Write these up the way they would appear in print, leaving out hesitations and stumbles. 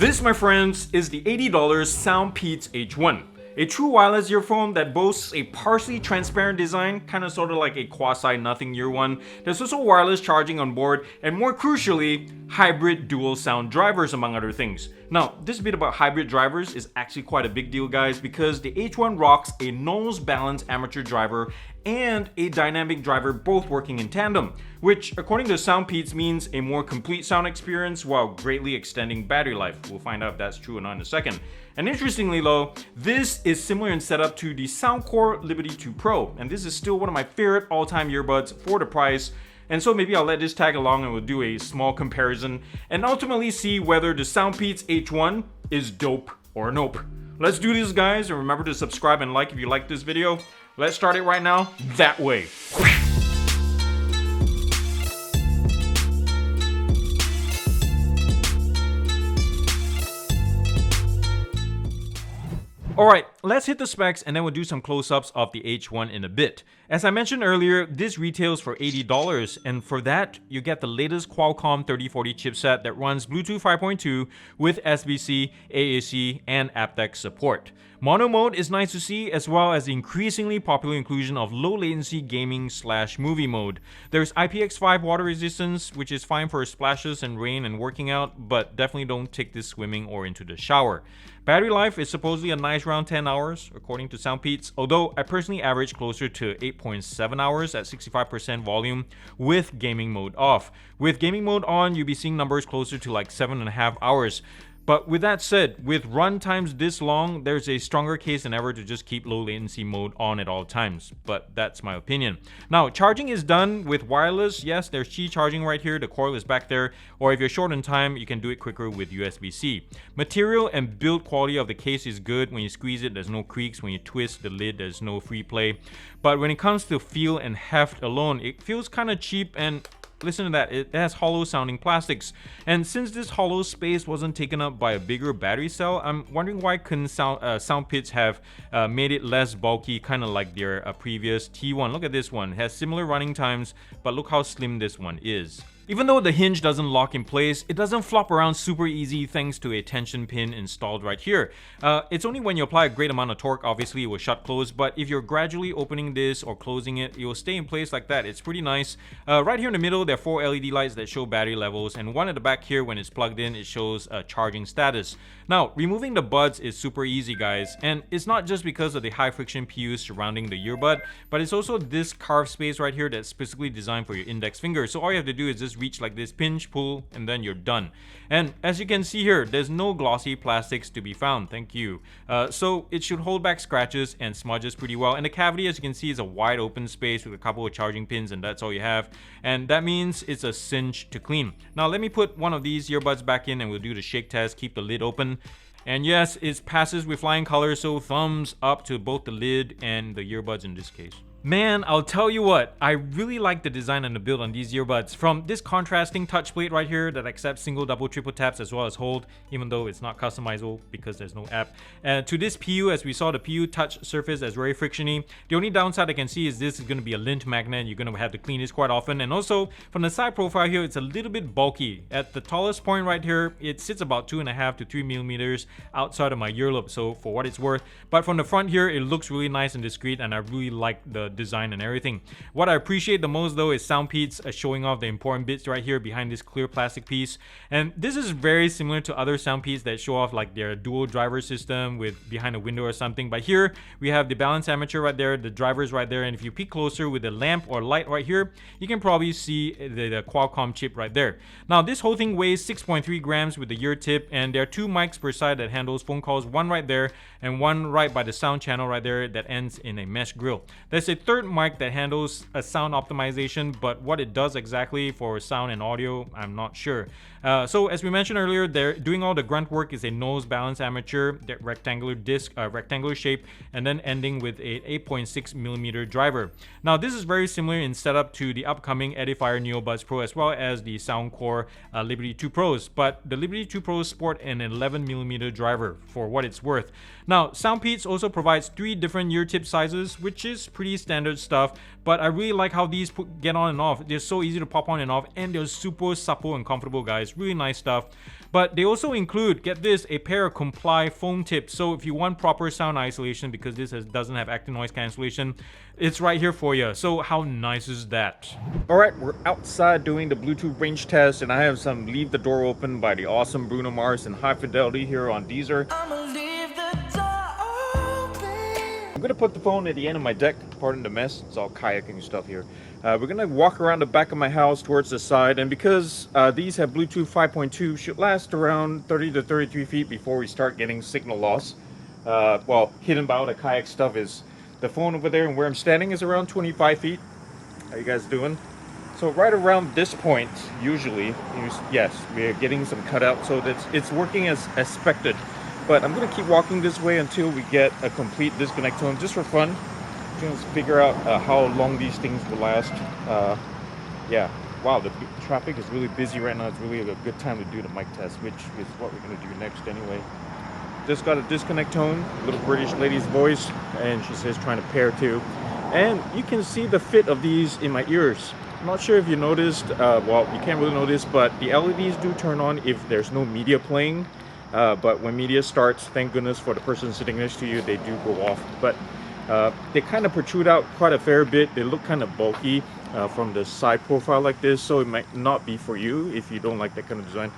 This, my friends, is the $80 Soundpeats H1. A true wireless earphone that boasts a partially transparent design, kind of sort of like a quasi-nothing ear one. There's also wireless charging on board, and more crucially, hybrid dual sound drivers, among other things. Now, this bit about hybrid drivers is actually quite a big deal, guys, because the H1 rocks a nose balance amateur driver and a dynamic driver, both working in tandem, which according to Soundpeats means a more complete sound experience while greatly extending battery life. We'll find out if that's true or not in a second. And interestingly though, this is similar in setup to the Soundcore Liberty 2 Pro, and this is still one of my favorite all-time earbuds for the price. And so maybe I'll let this tag along and we'll do a small comparison and ultimately see whether the Soundpeats H1 is dope or nope. Let's do this, guys, and remember to subscribe and like if you like this video. Let's start it right now, that way. Alright, let's hit the specs and then we'll do some close-ups of the H1 in a bit. As I mentioned earlier, this retails for $80, and for that, you get the latest Qualcomm 3040 chipset that runs Bluetooth 5.2 with SBC, AAC, and aptX support. Mono mode is nice to see, as well as the increasingly popular inclusion of low latency gaming/movie mode. There's IPX5 water resistance, which is fine for splashes and rain and working out, but definitely don't take this swimming or into the shower. Battery life is supposedly a nice round 10 hours, according to Soundpeats, although I personally average closer to 8.7 hours at 65% volume with gaming mode off. With gaming mode on, you'll be seeing numbers closer to like 7.5 hours. But with that said, with run times this long, there's a stronger case than ever to just keep low latency mode on at all times. But that's my opinion. Now, charging is done with wireless. Yes, there's Qi charging right here. The coil is back there. Or if you're short on time, you can do it quicker with USB-C. Material and build quality of the case is good. When you squeeze it, there's no creaks. When you twist the lid, there's no free play. But when it comes to feel and heft alone, it feels kind of cheap, and listen to that, it has hollow sounding plastics. And since this hollow space wasn't taken up by a bigger battery cell, I'm wondering why couldn't Soundpeats have made it less bulky, kind of like their previous T1. Look at this one, it has similar running times, but look how slim this one is. Even though the hinge doesn't lock in place, it doesn't flop around super easy thanks to a tension pin installed right here. It's only when you apply a great amount of torque, obviously it will shut closed, but if you're gradually opening this or closing it, it will stay in place like that. It's pretty nice. Right here in the middle, there are 4 LED lights that show battery levels, and one at the back here, when it's plugged in, it shows charging status. Now, removing the buds is super easy, guys, and it's not just because of the high friction PU surrounding the earbud, but it's also this carved space right here that's specifically designed for your index finger. So all you have to do is just reach like this, pinch, pull, and then you're done. And as you can see here, there's no glossy plastics to be found, thank you. So it should hold back scratches and smudges pretty well. And the cavity, as you can see, is a wide open space with a couple of charging pins, and that's all you have. And that means it's a cinch to clean. Now let me put one of these earbuds back in and we'll do the shake test. Keep the lid open. And yes, it passes with flying colors, so thumbs up to both the lid and the earbuds in this case. Man, I'll tell you what, I really like the design and the build on these earbuds. From this contrasting touch plate right here that accepts single, double, triple taps as well as hold, even though it's not customizable because there's no app. To this PU, as we saw, the PU touch surface as very frictiony. The only downside I can see is this is going to be a lint magnet. You're going to have to clean this quite often. And also, from the side profile here, it's a little bit bulky. At the tallest point right here, it sits about 2.5 to 3 millimeters outside of my earlobe, so for what it's worth. But from the front here, it looks really nice and discreet, and I really like the design and everything. What I appreciate the most though is Soundpeats showing off the important bits right here behind this clear plastic piece. And this is very similar to other Soundpeats that show off like their dual driver system with behind a window or something. But here we have the balance amateur right there, the drivers right there, and if you peek closer with the lamp or light right here, you can probably see the Qualcomm chip right there. Now this whole thing weighs 6.3 grams with the ear tip, and there are 2 mics per side that handles phone calls, one right there and one right by the sound channel right there that ends in a mesh grill. There's a third mic that handles a sound optimization, but what it does exactly for sound and audio, I'm not sure. So as we mentioned earlier, they're doing all the grunt work is a nose balance amateur, that rectangular disc, rectangular shape, and then ending with a 8.6 millimeter driver. Now this is very similar in setup to the upcoming Edifier NeoBuds Pro as well as the Soundcore Liberty 2 Pros, but the Liberty 2 Pros sport an 11 millimeter driver for what it's worth. Now Soundpeats also provides 3 different ear tip sizes, which is pretty standard standard stuff, but I really like how these get on and off. They're so easy to pop on and off, and they're super supple and comfortable, guys. Really nice stuff. But they also include, get this, a pair of Comply foam tips. So if you want proper sound isolation, because this doesn't have active noise cancellation, it's right here for you. So how nice is that? Alright, we're outside doing the Bluetooth range test, and I have some Leave the Door Open by the awesome Bruno Mars and High Fidelity here on Deezer. I'm gonna put the phone at the end of my deck. Pardon the mess, it's all kayaking stuff here. We're gonna walk around the back of my house towards the side, and because these have Bluetooth 5.2, should last around 30 to 33 feet before we start getting signal loss. Well, hidden by all the kayak stuff is the phone over there, and where I'm standing is around 25 feet. How you guys doing? So right around this point, usually, yes, we're getting some cutout, so that it's working as expected. But I'm gonna keep walking this way until we get a complete disconnect tone, just for fun. Just figure out how long these things will last. Yeah, wow, the traffic is really busy right now. It's really a good time to do the mic test, which is what we're gonna do next anyway. Just got a disconnect tone, little British lady's voice, and she says trying to pair too. And you can see the fit of these in my ears. I'm not sure if you noticed, well, you can't really notice, but the LEDs do turn on if there's no media playing. But when media starts, thank goodness for the person sitting next to you, they do go off. But they kind of protrude out quite a fair bit. They look kind of bulky from the side profile like this, so it might not be for you if you don't like that kind of design.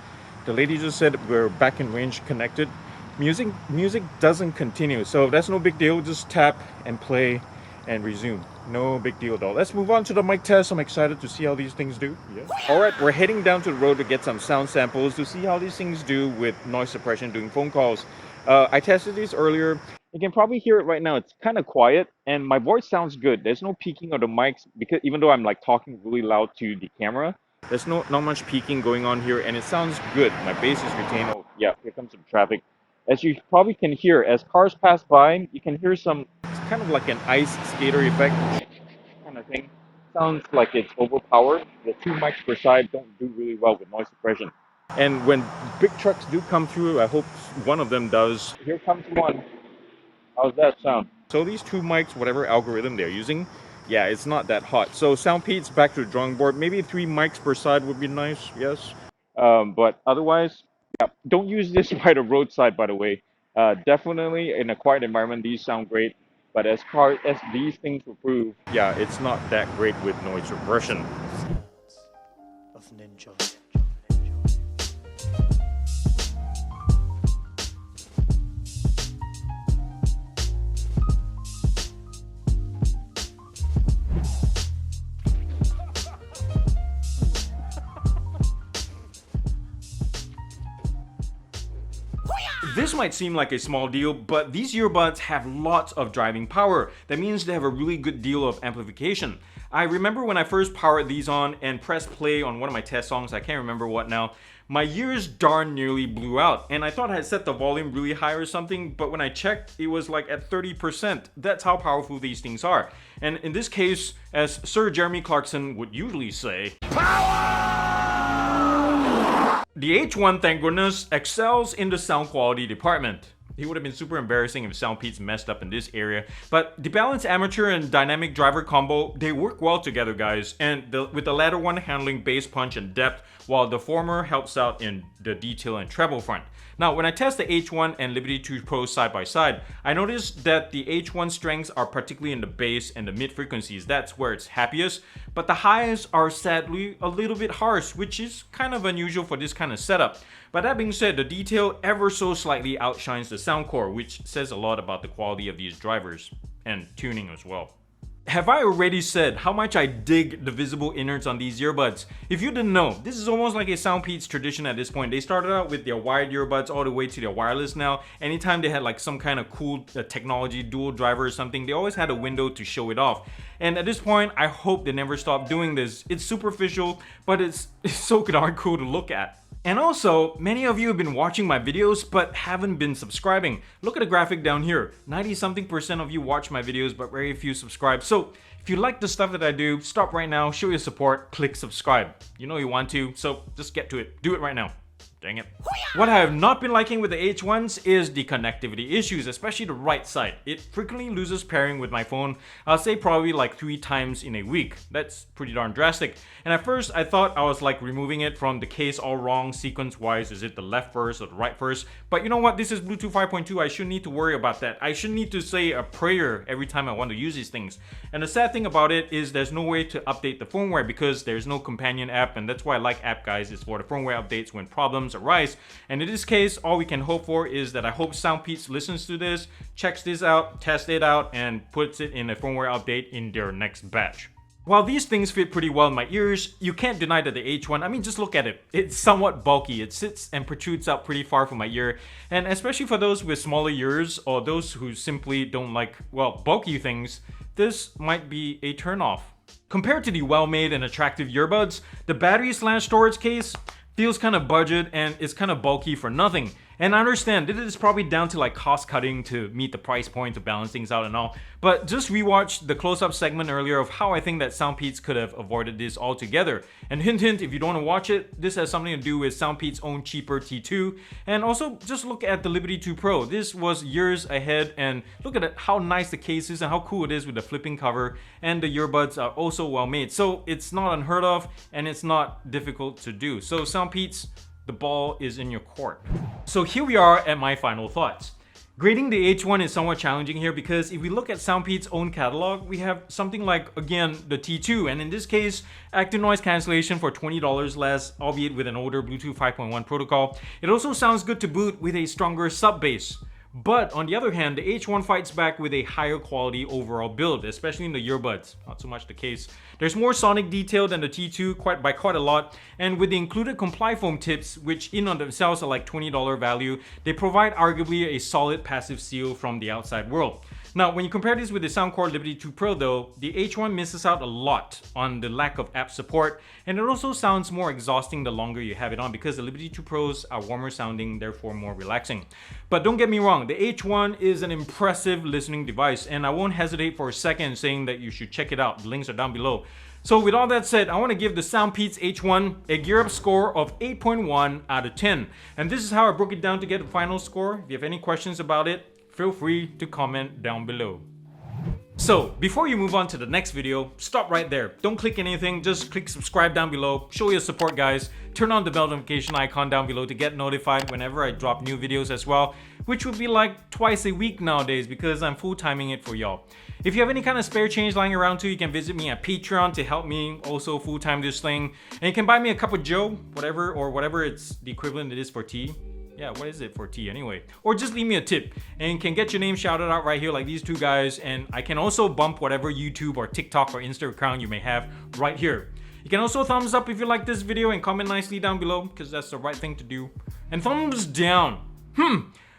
The lady just said we're back in range connected. Music doesn't continue, so that's no big deal. Just tap and play and resume. No big deal at all. Let's move on to the mic test. I'm excited to see how these things do. Yeah. Alright, we're heading down to the road to get some sound samples to see how these things do with noise suppression doing phone calls. I tested these earlier. You can probably hear it right now. It's kind of quiet, and my voice sounds good. There's no peaking of the mics, because even though I'm like talking really loud to the camera, there's not much peaking going on here, and it sounds good. My bass is retained. Oh yeah, here comes some traffic. As you probably can hear, as cars pass by, you can hear some, it's kind of like an ice skater effect kind of thing. Sounds like it's overpowered. The two mics per side don't do really well with noise suppression. And when big trucks do come through, I hope one of them does. Here comes one. How's that sound? So these two mics, whatever algorithm they're using, yeah, it's not that hot. So Soundpeats, back to the drawing board. Maybe 3 mics per side would be nice, yes. But otherwise, yeah, don't use this by the roadside, by the way. Definitely in a quiet environment, these sound great. But as far as these things will prove, yeah, it's not that great with noise suppression. Of Ninja. This might seem like a small deal, but these earbuds have lots of driving power. That means they have a really good deal of amplification. I remember when I first powered these on and pressed play on one of my test songs, I can't remember what now, my ears darn nearly blew out, and I thought I had set the volume really high or something, but when I checked, it was like at 30%. That's how powerful these things are. And in this case, as Sir Jeremy Clarkson would usually say, the H1, thank goodness, excels in the sound quality department. It would have been super embarrassing if Soundpeats messed up in this area. But the balanced amateur and dynamic driver combo, they work well together, guys. And with the latter one handling bass punch and depth, while the former helps out in the detail and treble front. Now, when I test the H1 and Liberty 2 Pro side by side, I noticed that the H1 strengths are particularly in the bass and the mid frequencies. That's where it's happiest. But the highs are sadly a little bit harsh, which is kind of unusual for this kind of setup. But that being said, the detail ever so slightly outshines the sound core, which says a lot about the quality of these drivers and tuning as well. Have I already said how much I dig the visible innards on these earbuds? If you didn't know, this is almost like a Soundpeats tradition at this point. They started out with their wired earbuds all the way to their wireless now. Anytime they had like some kind of cool technology, dual driver or something, they always had a window to show it off. And at this point, I hope they never stop doing this. It's superficial, but it's so darn cool to look at. And also, many of you have been watching my videos but haven't been subscribing. Look at the graphic down here. 90-something% of you watch my videos but very few subscribe. So if you like the stuff that I do, stop right now, show your support, click subscribe. You know you want to, so just get to it. Do it right now. Dang it. What I have not been liking with the H1s is the connectivity issues, especially the right side. It frequently loses pairing with my phone. I'll say probably like 3 times in a week. That's pretty darn drastic. And at first I thought I was like removing it from the case all wrong sequence wise. Is it the left first or the right first? But you know what? This is Bluetooth 5.2. I shouldn't need to worry about that. I shouldn't need to say a prayer every time I want to use these things. And the sad thing about it is there's no way to update the firmware because there's no companion app, and that's why I like App Guys, is for the firmware updates when problems arise. And in this case, all we can hope for is that I hope SoundPeats listens to this, checks this out, tests it out, and puts it in a firmware update in their next batch. While these things fit pretty well in my ears, you can't deny that the H1, I mean, just look at it. It's somewhat bulky. It sits and protrudes out pretty far from my ear. And especially for those with smaller ears or those who simply don't like, well, bulky things, this might be a turnoff. Compared to the well-made and attractive earbuds, the battery/storage case feels kind of budget and is kind of bulky for nothing. And I understand this is probably down to like cost cutting to meet the price point to balance things out and all. But just rewatched the close-up segment earlier of how I think that SoundPeats could have avoided this altogether. And hint hint, if you don't want to watch it, this has something to do with SoundPeats' own cheaper T2. And also just look at the Liberty 2 Pro. This was years ahead, and look at it, how nice the case is and how cool it is with the flipping cover. And the earbuds are also well made. So it's not unheard of and it's not difficult to do. So SoundPeats, the ball is in your court. So here we are at my final thoughts. Grading the H1 is somewhat challenging here because if we look at SoundPeats' own catalog, we have something like, again, the T2, and in this case, active noise cancellation for $20 less, albeit with an older Bluetooth 5.1 protocol. It also sounds good to boot with a stronger sub bass. But on the other hand, the H1 fights back with a higher quality overall build, especially in the earbuds. Not so much the case. There's more sonic detail than the T2 by quite a lot, and with the included Comply Foam tips, which in on themselves are like $20 value, they provide arguably a solid passive seal from the outside world. Now, when you compare this with the Soundcore Liberty 2 Pro though, the H1 misses out a lot on the lack of app support, and it also sounds more exhausting the longer you have it on because the Liberty 2 Pros are warmer sounding, therefore more relaxing. But don't get me wrong, the H1 is an impressive listening device, and I won't hesitate for a second saying that you should check it out. The links are down below. So with all that said, I want to give the SoundPeats H1 a Gear Up score of 8.1 out of 10. And this is how I broke it down to get the final score. If you have any questions about it, feel free to comment down below. So, before you move on to the next video, stop right there. Don't click anything, just click subscribe down below. Show your support, guys. Turn on the bell notification icon down below to get notified whenever I drop new videos as well, which would be like twice a week nowadays because I'm full timing it for y'all. If you have any kind of spare change lying around too, you can visit me at Patreon to help me also full time this thing. And you can buy me a cup of Joe, whatever it's the equivalent it is for tea. Yeah, what is it for tea anyway? Or just leave me a tip and you can get your name shouted out right here like these two guys, and I can also bump whatever YouTube or TikTok or Insta account you may have right here. You can also thumbs up if you like this video and comment nicely down below because that's the right thing to do. And thumbs down.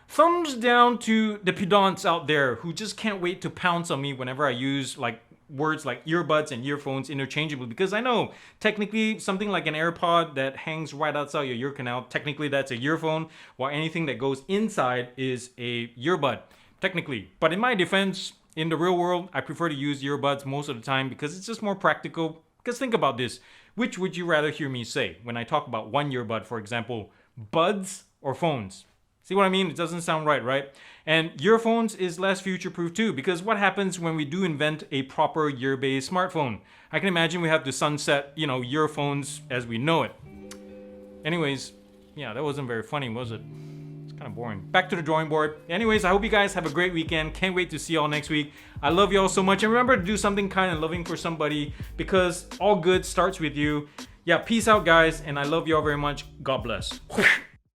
Thumbs down to the pedants out there who just can't wait to pounce on me whenever I use like words like earbuds and earphones interchangeably, because I know technically something like an AirPod that hangs right outside your ear canal, technically that's a earphone, while anything that goes inside is a earbud, technically. But in my defense, in the real world, I prefer to use earbuds most of the time because it's just more practical. Because think about this, which would you rather hear me say when I talk about one earbud, for example, buds or phones? See what I mean? It doesn't sound right? And earphones is less future-proof too, because what happens when we do invent a proper ear-based smartphone? I can imagine we have to sunset, earphones as we know it. Anyways, yeah, that wasn't very funny, was it? It's kind of boring. Back to the drawing board. Anyways, I hope you guys have a great weekend. Can't wait to see y'all next week. I love y'all so much. And remember to do something kind and loving for somebody, because all good starts with you. Yeah, peace out, guys. And I love y'all very much. God bless.